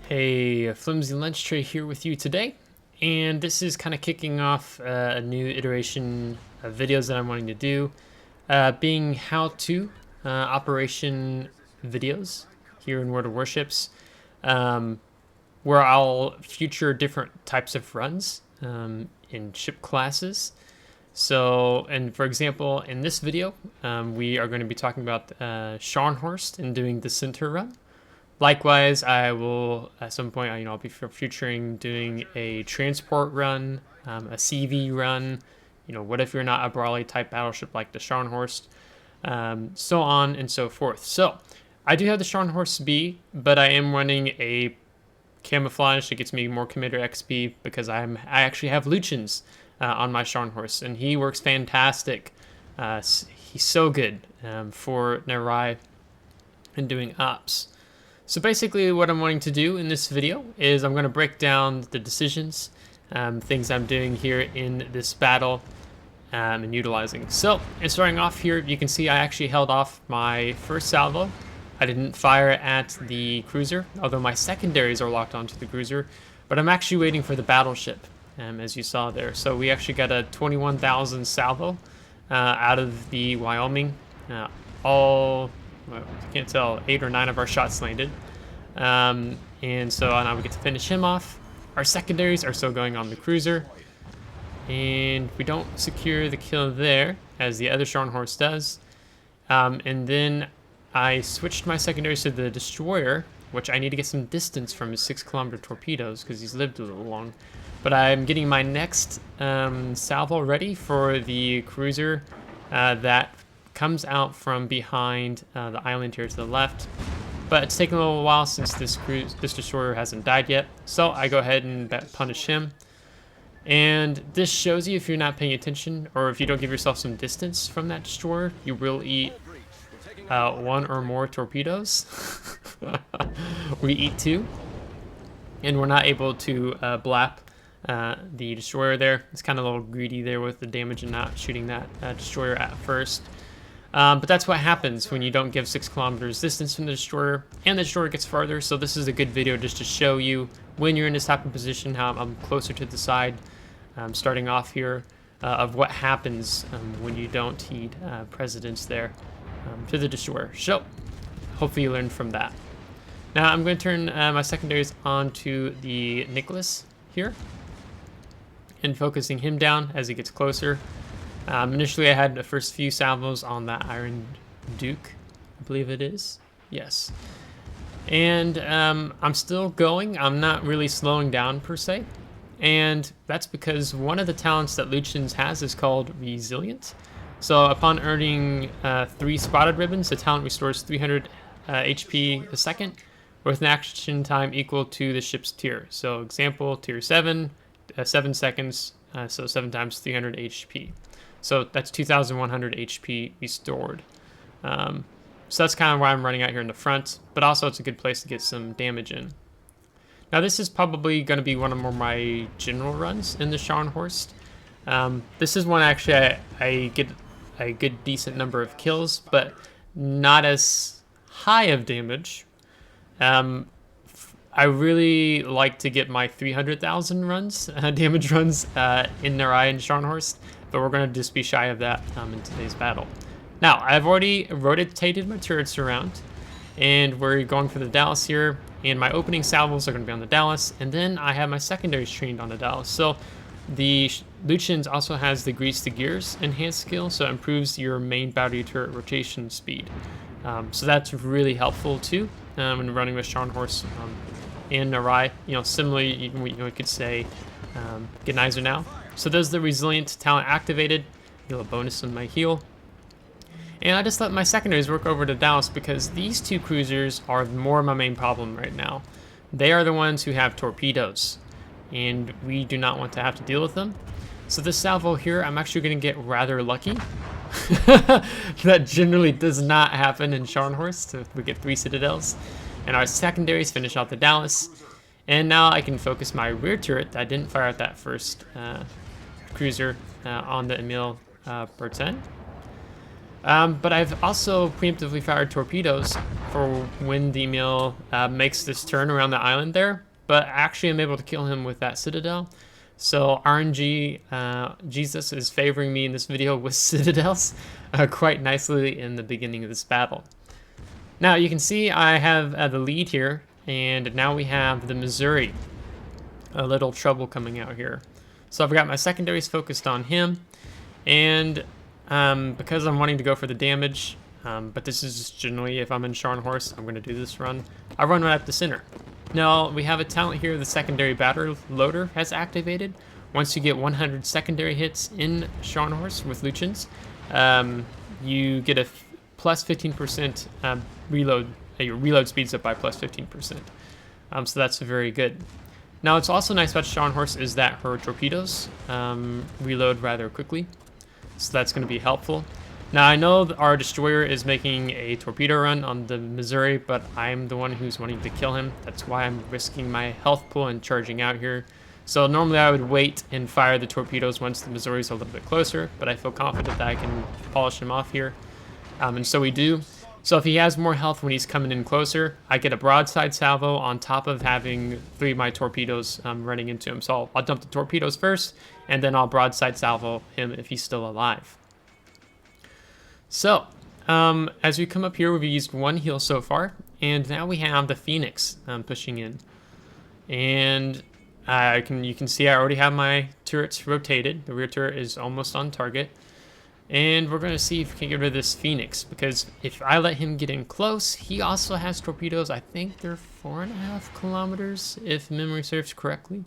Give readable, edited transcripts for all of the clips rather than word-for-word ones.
Hey, FlimsyLunchTray here with you today, and this is kind of kicking off a new iteration of videos that I'm wanting to do, being how-to operation videos here in World of Warships, where I'll feature different types of runs in ship classes. So, and for example, in this video, we are going to be talking about Scharnhorst and doing the center run. Likewise, I will at some point, I'll be featuring doing a transport run, a CV run. What if you're not a brawling type battleship like the Scharnhorst, so on and so forth. So, I do have the Scharnhorst B, but I am running a camouflage that gets me more commander XP because I actually have Lucians on my Scharnhorst, and he works fantastic. He's so good for Narai and doing ops. So basically what I'm wanting to do in this video is I'm going to break down the decisions, things I'm doing here in this battle and utilizing. So, and starting off here, you can see I actually held off my first salvo. I didn't fire at the cruiser, although my secondaries are locked onto the cruiser, but I'm actually waiting for the battleship, as you saw there. So we actually got a 21,000 salvo out of the Wyoming. Well, I can't tell, 8 or 9 of our shots landed. And so now we get to finish him off. Our secondaries are still going on the cruiser. And we don't secure the kill there, as the other Scharnhorst does. And then I switched my secondaries to the destroyer, which I need to get some distance from his 6-kilometer torpedoes, because he's lived a little long. But I'm getting my next salvo ready for the cruiser that comes out from behind the island here to the left, but it's taken a little while since this destroyer hasn't died yet, so I go ahead and punish him. And this shows you, if you're not paying attention or if you don't give yourself some distance from that destroyer, you will eat 1 or more torpedoes. We eat 2, and we're not able to blap the destroyer there. It's kind of a little greedy there with the damage and not shooting that destroyer at first. But that's what happens when you don't give 6 kilometers distance from the destroyer, and the destroyer gets farther. So this is a good video just to show you when you're in this type of position, how I'm closer to the side, starting off here, of what happens when you don't heed precedence there to the destroyer. So hopefully you learned from that. Now I'm going to turn my secondaries onto the Nicholas here, and focusing him down as he gets closer. Initially, I had the first few salvos on that Iron Duke, I believe it is. Yes. And I'm still going. I'm not really slowing down, per se. And that's because one of the talents that Lucians has is called Resilient. So upon earning 3 spotted ribbons, the talent restores 300 HP a second with an action time equal to the ship's tier. So example, tier 7, 7 seconds, so 7 times 300 HP. So that's 2,100 HP restored. So that's kind of why I'm running out here in the front, but also it's a good place to get some damage in. Now this is probably going to be one of my general runs in the Scharnhorst. This is one actually I get a good decent number of kills, but not as high of damage. I really like to get my 300,000 runs, damage runs in Narai and Scharnhorst, but we're going to just be shy of that in today's battle. Now, I've already rotated my turrets around, and we're going for the Dallas here, and my opening salvos are going to be on the Dallas, and then I have my secondaries trained on the Dallas. So the Lucians also has the Grease the Gears enhanced skill, so it improves your main battery turret rotation speed. So that's really helpful too when running with Scharnhorst and Narai. Similarly, you could say Genizer now. So there's the Resilient talent activated. You'll have a bonus on my heal. And I just let my secondaries work over to Dallas because these 2 cruisers are more of my main problem right now. They are the ones who have torpedoes, and we do not want to have to deal with them. So this salvo here, I'm actually going to get rather lucky. That generally does not happen in Scharnhorst. If we get 3 citadels. And our secondaries finish out the Dallas. And now I can focus my rear turret. I didn't fire at that first cruiser on the Emil Bertin. But I've also preemptively fired torpedoes for when the Emil makes this turn around the island there. But actually, I'm able to kill him with that citadel. So RNG Jesus is favoring me in this video with citadels quite nicely in the beginning of this battle. Now you can see I have the lead here, and now we have the Missouri. A little trouble coming out here. So I've got my secondaries focused on him, and because I'm wanting to go for the damage, but this is just generally if I'm in Scharnhorst, I'm going to do this run. I run right up the center. Now we have a talent here, the secondary batter loader has activated. Once you get 100 secondary hits in Scharnhorst with Luchens, you get a plus 15% reload. Your reload speeds up by plus 15%. So that's very good. Now what's also nice about Scharnhorst is that her torpedoes reload rather quickly. So that's going to be helpful. Now I know our destroyer is making a torpedo run on the Missouri, but I'm the one who's wanting to kill him. That's why I'm risking my health pool and charging out here. So normally I would wait and fire the torpedoes once the Missouri's a little bit closer, but I feel confident that I can polish him off here. And so we do. So if he has more health when he's coming in closer, I get a broadside salvo on top of having 3 of my torpedoes running into him. So I'll dump the torpedoes first, and then I'll broadside salvo him if he's still alive. So as we come up here, we've used 1 heal so far, and now we have the Phoenix pushing in. And you can see I already have my turrets rotated. The rear turret is almost on target. And we're going to see if we can get rid of this Phoenix, because if I let him get in close, he also has torpedoes. I think they're 4.5 kilometers, if memory serves correctly.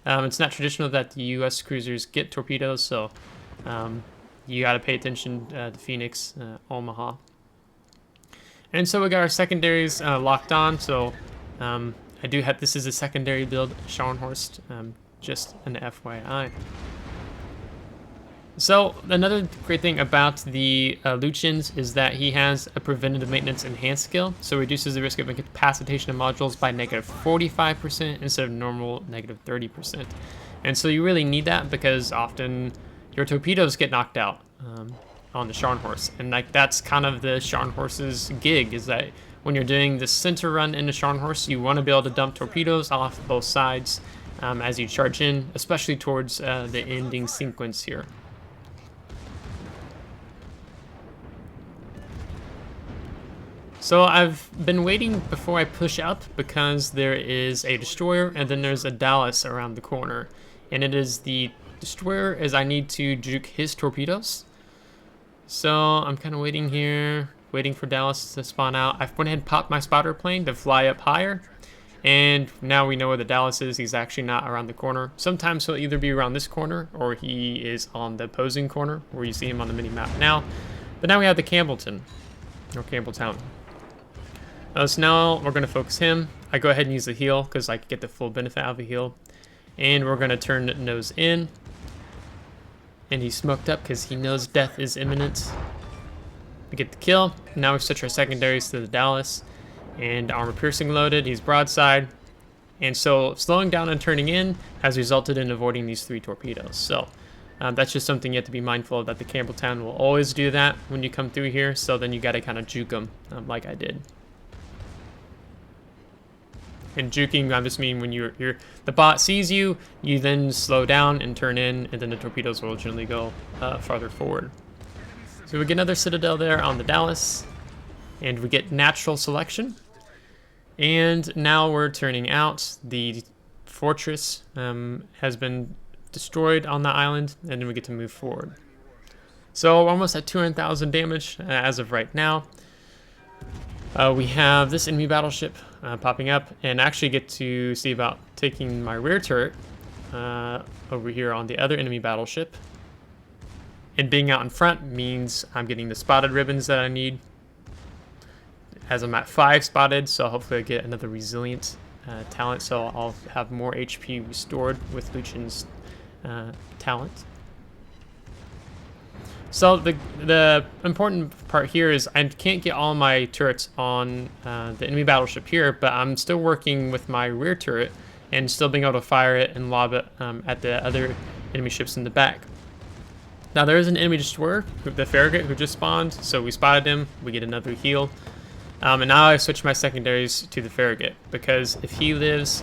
It's not traditional that the U.S. cruisers get torpedoes, so you got to pay attention to Phoenix, Omaha. And so we got our secondaries locked on, so I do have, this is a secondary build, Scharnhorst, just an FYI. So another great thing about the Luchens is that he has a preventative maintenance enhanced skill, so reduces the risk of incapacitation of modules by negative 45% instead of normal negative 30%. And so you really need that because often your torpedoes get knocked out on the Scharnhorst, and like that's kind of the Scharnhorst's gig, is that when you're doing the center run into Scharnhorst, you want to be able to dump torpedoes off both sides as you charge in, especially towards the ending sequence here. So I've been waiting before I push up because there is a destroyer and then there's a Dallas around the corner. And it is the destroyer as I need to juke his torpedoes. So I'm kind of waiting here, waiting for Dallas to spawn out. I went ahead and popped my spotter plane to fly up higher. And now we know where the Dallas is. He's actually not around the corner. Sometimes he'll either be around this corner or he is on the opposing corner where you see him on the mini map now. But now we have the Campbellton, or Campbelltown. So now we're going to focus him. I go ahead and use the heal because I get the full benefit out of the heal. And we're going to turn nose in. And he's smoked up because he knows death is imminent. We get the kill. Now we switch our secondaries to the Dallas. And armor piercing loaded. He's broadside. And so slowing down and turning in has resulted in avoiding these 3 torpedoes. So that's just something you have to be mindful of, that the Campbelltown will always do that when you come through here. So then you got to kind of juke them like I did. And juking, I just mean when the bot sees you, you then slow down and turn in, and then the torpedoes will generally go farther forward. So we get another citadel there on the Dallas, and we get natural selection. And now we're turning out. The fortress has been destroyed on the island, and then we get to move forward. So we're almost at 200,000 damage as of right now. We have this enemy battleship popping up, and actually get to see about taking my rear turret over here on the other enemy battleship. And being out in front means I'm getting the spotted ribbons that I need, as I'm at 5 spotted, so hopefully I get another resilient talent, so I'll have more HP restored with Luchen's talent. So the important part here is I can't get all my turrets on the enemy battleship here, but I'm still working with my rear turret and still being able to fire it and lob it at the other enemy ships in the back. Now there is an enemy destroyer, the Farragut, who just spawned, so we spotted him, we get another heal. And now I switch my secondaries to the Farragut, because if he lives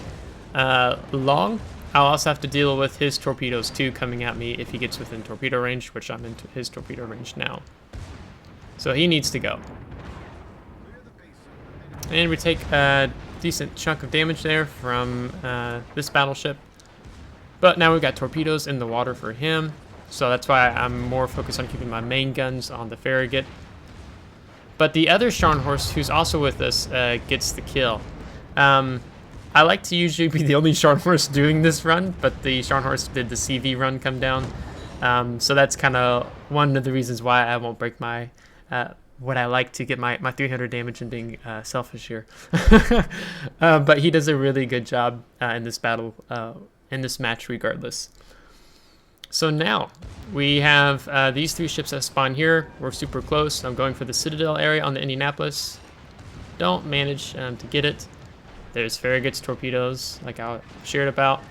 long, I'll also have to deal with his torpedoes too coming at me if he gets within torpedo range, which I'm into his torpedo range now. So he needs to go. And we take a decent chunk of damage there from this battleship. But now we've got torpedoes in the water for him. So that's why I'm more focused on keeping my main guns on the Farragut. But the other Scharnhorst, who's also with us, gets the kill. I like to usually be the only Scharnhorst doing this run, but the Scharnhorst did the CV run come down. So that's kind of one of the reasons why I won't break my... what I like to get my 300 damage and being selfish here. But he does a really good job in this battle, in this match regardless. So now we have these 3 ships that spawn here. We're super close. I'm going for the Citadel area on the Indianapolis. Don't manage to get it. There's Farragut's torpedoes, like I shared about.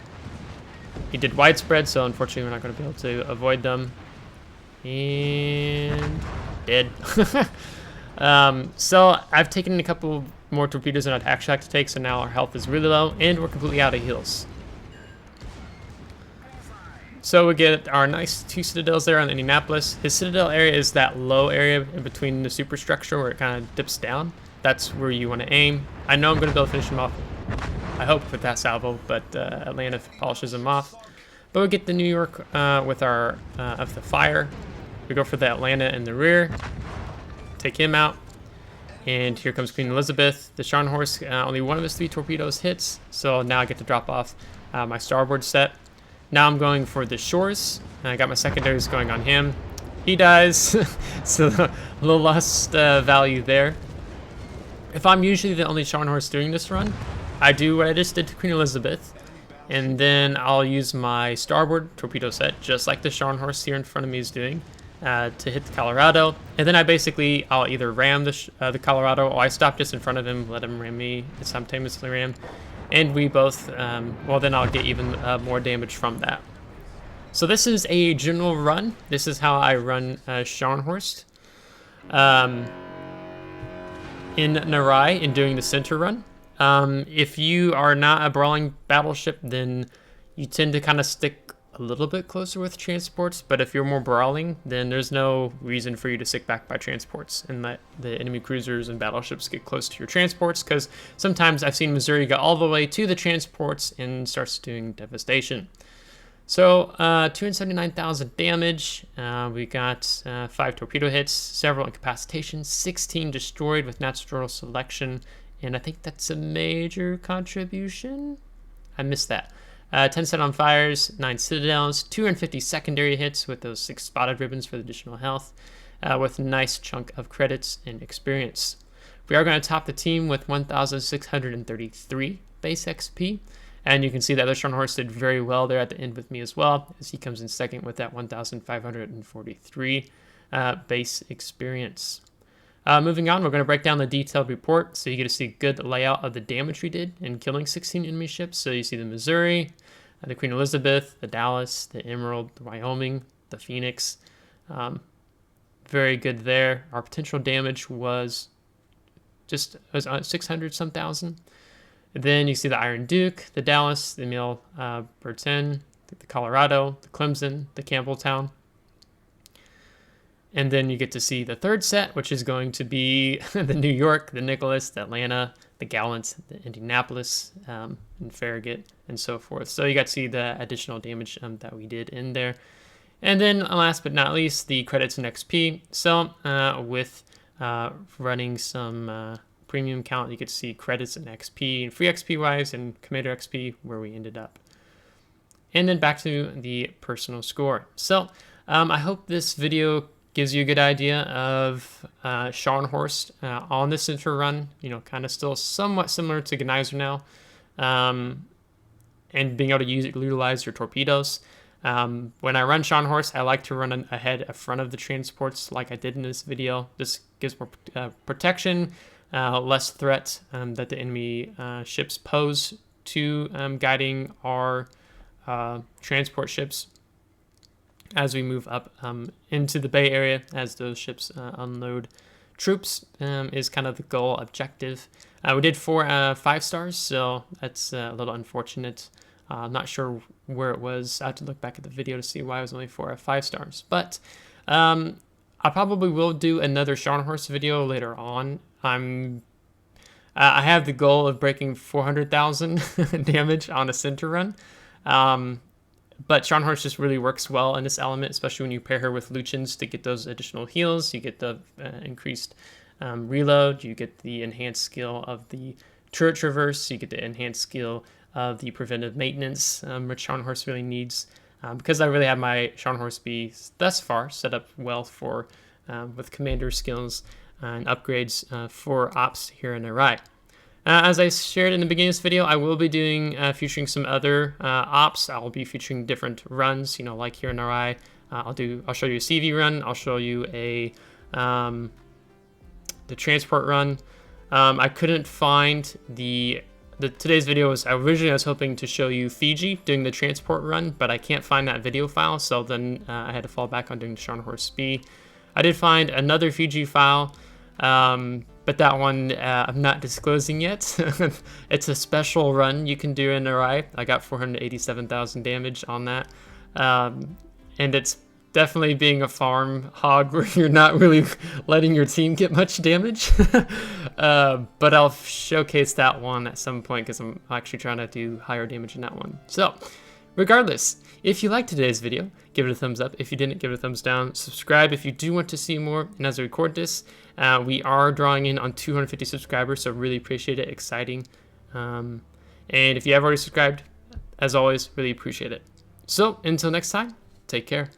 He did widespread, so unfortunately we're not going to be able to avoid them. And dead. So I've taken a couple more torpedoes than I'd actually like to take, so now our health is really low, and we're completely out of heals. So we get our nice 2 citadels there on Indianapolis. His citadel area is that low area in between the superstructure where it kind of dips down. That's where you want to aim. I know I'm going to be able to finish him off, I hope, with that salvo, but Atlanta polishes him off. But we get the New York with our of the fire. We go for the Atlanta in the rear, take him out, and here comes Queen Elizabeth. The Scharnhorst, only one of his 3 torpedoes hits, so now I get to drop off my starboard set. Now I'm going for the shores. I got my secondaries going on him. He dies, so a little lost value there. If I'm usually the only Scharnhorst doing this run, I do what I just did to Queen Elizabeth, and then I'll use my starboard torpedo set, just like the Scharnhorst here in front of me is doing, to hit the Colorado. And then I'll either ram the Colorado, or I stop just in front of him, let him ram me, simultaneously ram. And we both, well, then I'll get even more damage from that. So this is a general run. This is how I run Scharnhorst in Narai in doing the center run. If you are not a brawling battleship, then you tend to kind of stick a little bit closer with transports, but if you're more brawling, then there's no reason for you to stick back by transports and let the enemy cruisers and battleships get close to your transports, because sometimes I've seen Missouri go all the way to the transports and starts doing devastation. So 279,000 damage. We got 5 torpedo hits, several incapacitations, 16 destroyed with natural selection, and I think that's a major contribution. I missed that. 10 set on fires, 9 citadels, 250 secondary hits with those 6 spotted ribbons for the additional health, with a nice chunk of credits and experience. We are going to top the team with 1,633 base XP, and you can see that the Scharnhorst did very well there at the end with me as well, as he comes in second with that 1,543 base experience. Moving on, we're going to break down the detailed report, so you get to see a good layout of the damage we did in killing 16 enemy ships. So you see the Missouri, the Queen Elizabeth, the Dallas, the Emerald, the Wyoming, the Phoenix. Very good there. Our potential damage was just 600 some thousand. And then you see the Iron Duke, the Dallas, the Emil Bertin, the Colorado, the Clemson, the Campbelltown. And then you get to see the third set, which is going to be the New York, the Nicholas, the Atlanta, the Gallant, the Indianapolis, and Farragut, and so forth. So you got to see the additional damage that we did in there. And then last but not least, the credits and XP. So with running some premium count, you get to see credits and XP, and free XP wise, and Commander XP, where we ended up. And then back to the personal score. So I hope this video gives you a good idea of Scharnhorst on the center run, you know, kind of still somewhat similar to Gneiser now, and being able to utilize your torpedoes. When I run Scharnhorst, I like to run ahead in front of the transports like I did in this video. This gives more protection, less threat that the enemy ships pose to guiding our transport ships. as we move up into the Bay Area, as those ships unload troops, is kind of the goal objective. We did 4 5 stars, so that's a little unfortunate. I'm not sure where it was. I have to look back at the video to see why it was only 4 5 stars. But I probably will do another Scharnhorst video later on. I have the goal of breaking 400,000 damage on a center run. But Scharnhorst just really works well in this element, especially when you pair her with Lucians to get those additional heals. You get the increased reload, you get the enhanced skill of the turret traverse, you get the enhanced skill of the preventive maintenance, which Scharnhorst really needs. Because I really have my Scharnhorst be thus far set up well for with commander skills and upgrades for ops here in Narai. As I shared in the beginning of this video, I will be doing featuring some other ops. I'll be featuring different runs, you know, like here in Narai. I'll show you a CV run. I'll show you a the transport run. I couldn't find today's video was originally I was hoping to show you Fiji doing the transport run, but I can't find that video file, so then I had to fall back on doing the Scharnhorst B. I did find another Fiji file. But that one I'm not disclosing yet. It's a special run you can do in Narai. I got 487,000 damage on that. And it's definitely being a farm hog where you're not really letting your team get much damage. But I'll showcase that one at some point because I'm actually trying to do higher damage in that one. So regardless, if you liked today's video, give it a thumbs up. If you didn't, give it a thumbs down. Subscribe if you do want to see more. And as I record this, we are drawing in on 250 subscribers, so really appreciate it. Exciting. And if you have already subscribed, as always, really appreciate it. So until next time, take care.